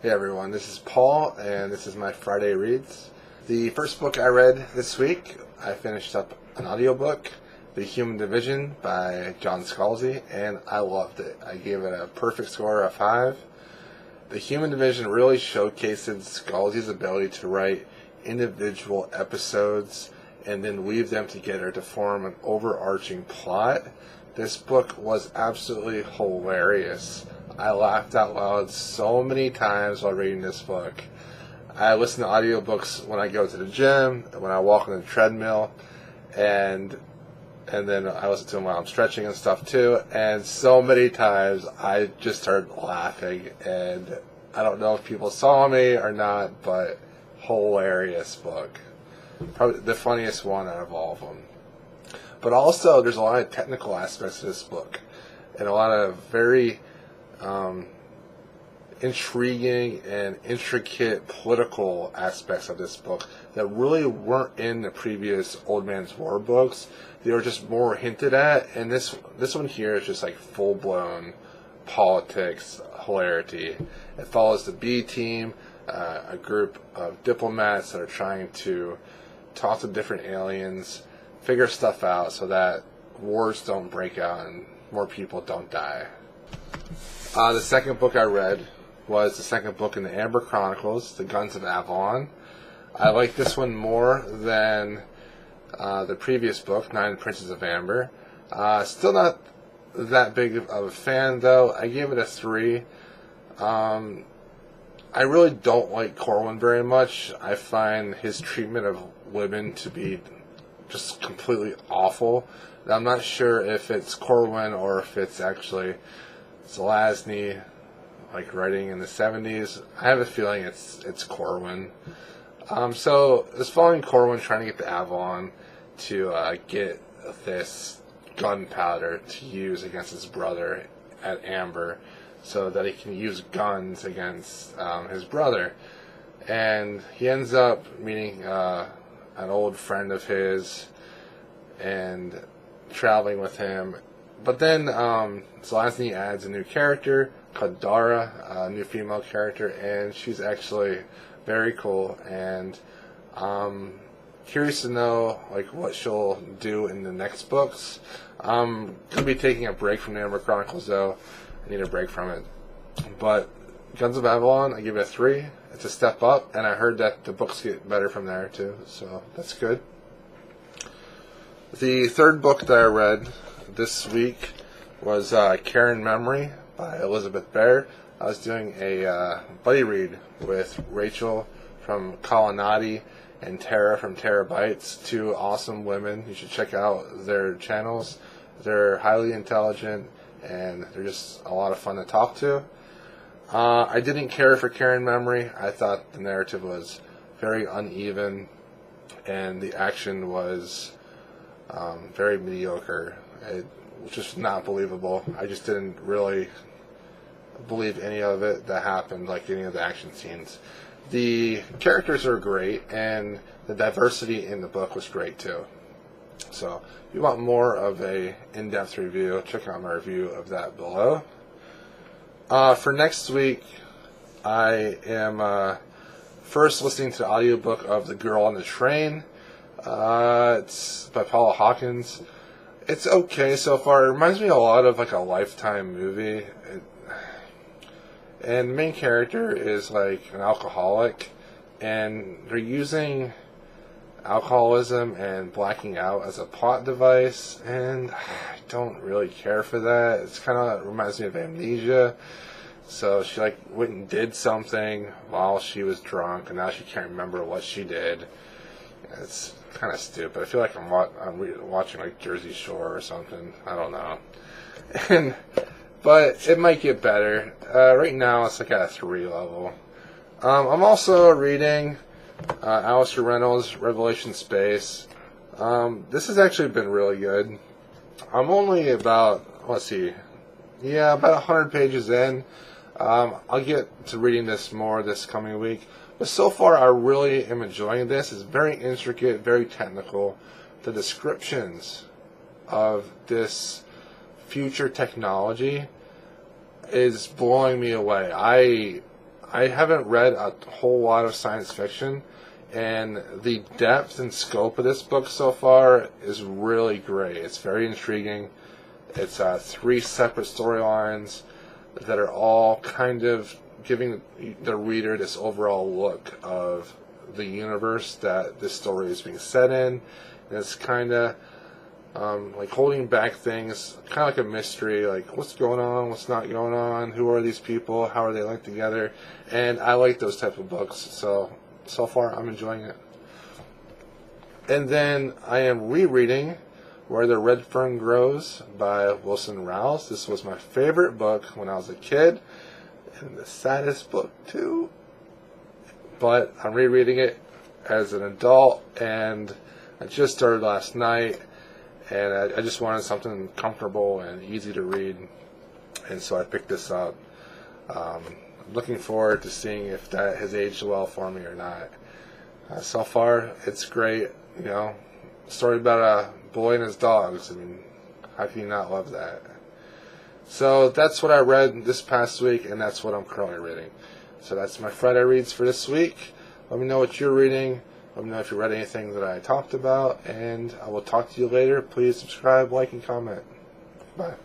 Hey everyone, this is Paul, and this is my Friday Reads. The first book I read this week, I finished up an audiobook, The Human Division by John Scalzi, and I loved it. I gave it a perfect score of 5. The Human Division really showcases Scalzi's ability to write individual episodes and then weave them together to form an overarching plot. This book was absolutely hilarious. I laughed out loud so many times while reading this book. I listen to audiobooks when I go to the gym, when I walk on the treadmill, and then I listen to them while I'm stretching and stuff too. And so many times I just started laughing, and I don't know if people saw me or not, but hilarious book. Probably the funniest one out of all of them. But also, there's a lot of technical aspects to this book, and a lot of very intriguing and intricate political aspects of this book that really weren't in the previous Old Man's War books. They were just more hinted at, and this one here is just like full-blown politics hilarity. It follows the B team, a group of diplomats that are trying to talk to different aliens, figure stuff out so that wars don't break out and more people don't die. The second book I read was the second book in the Amber Chronicles, The Guns of Avalon. I like this one more than the previous book, Nine Princes of Amber. Still not that big of a fan, though. I gave it a 3. I really don't like Corwin very much. I find his treatment of women to be just completely awful. I'm not sure if it's Corwin or if it's actually Zelazny, like writing in the 70s. I have a feeling it's Corwin. So it's following Corwin trying to get the Avalon to get this gunpowder to use against his brother at Amber, so that he can use guns against his brother. And he ends up meeting an old friend of his and traveling with him. But then Zelazny adds a new character called Dara, a new female character, and she's actually very cool. And curious to know like what she'll do in the next books. I'm gonna be taking a break from the Amber Chronicles though. I need a break from it. But Guns of Avalon, I give it a 3. It's a step up, and I heard that the books get better from there too, so that's good. The third book that I read this week was Care in Memory by Elizabeth Bear. I was doing a buddy read with Rachel from Colonnati and Tara from Terabytes, 2 awesome women. You should check out their channels. They're highly intelligent, and they're just a lot of fun to talk to. I didn't care for Care in Memory. I thought the narrative was very uneven, and the action was very mediocre. It was just not believable. I just didn't really believe any of it that happened, like any of the action scenes. The characters are great, and the diversity in the book was great too. So if you want more of a in-depth review, check out my review of that below. For next week, I am first listening to the audiobook of The Girl on the Train. It's by Paula Hawkins. It's okay so far. It reminds me a lot of like a Lifetime movie. And the main character is like an alcoholic, and they're using alcoholism and blacking out as a plot device, and I don't really care for that. It's kind of reminds me of Amnesia. So she like went and did something while she was drunk, and now she can't remember what she did. It's kind of stupid. I feel like I'm watching like Jersey Shore or something. I don't know. But it might get better. Right now it's like at a 3 level. I'm also reading Alastair Reynolds' Revelation Space. This has actually been really good. I'm only about, about 100 pages in. I'll get to reading this more this coming week. But so far, I really am enjoying this. It's very intricate, very technical. The descriptions of this future technology is blowing me away. I haven't read a whole lot of science fiction, and the depth and scope of this book so far is really great. It's very intriguing. It's 3 separate storylines that are all kind of giving the reader this overall look of the universe that this story is being set in. And it's kind of like holding back things, kind of like a mystery, like what's going on, what's not going on, who are these people, how are they linked together, and I like those type of books, so far I'm enjoying it. And then I am rereading Where the Red Fern Grows by Wilson Rawls. This was my favorite book when I was a kid, and the saddest book too, but I'm rereading it as an adult, and I just started last night, and I just wanted something comfortable and easy to read, and so I picked this up. I'm looking forward to seeing if that has aged well for me or not. So far, it's great. You know, story about a boy and his dogs. I mean, how can you not love that? So that's what I read this past week, and that's what I'm currently reading. So that's my Friday reads for this week. Let me know what you're reading. Let me know if you read anything that I talked about, and I will talk to you later. Please subscribe, like, and comment. Bye.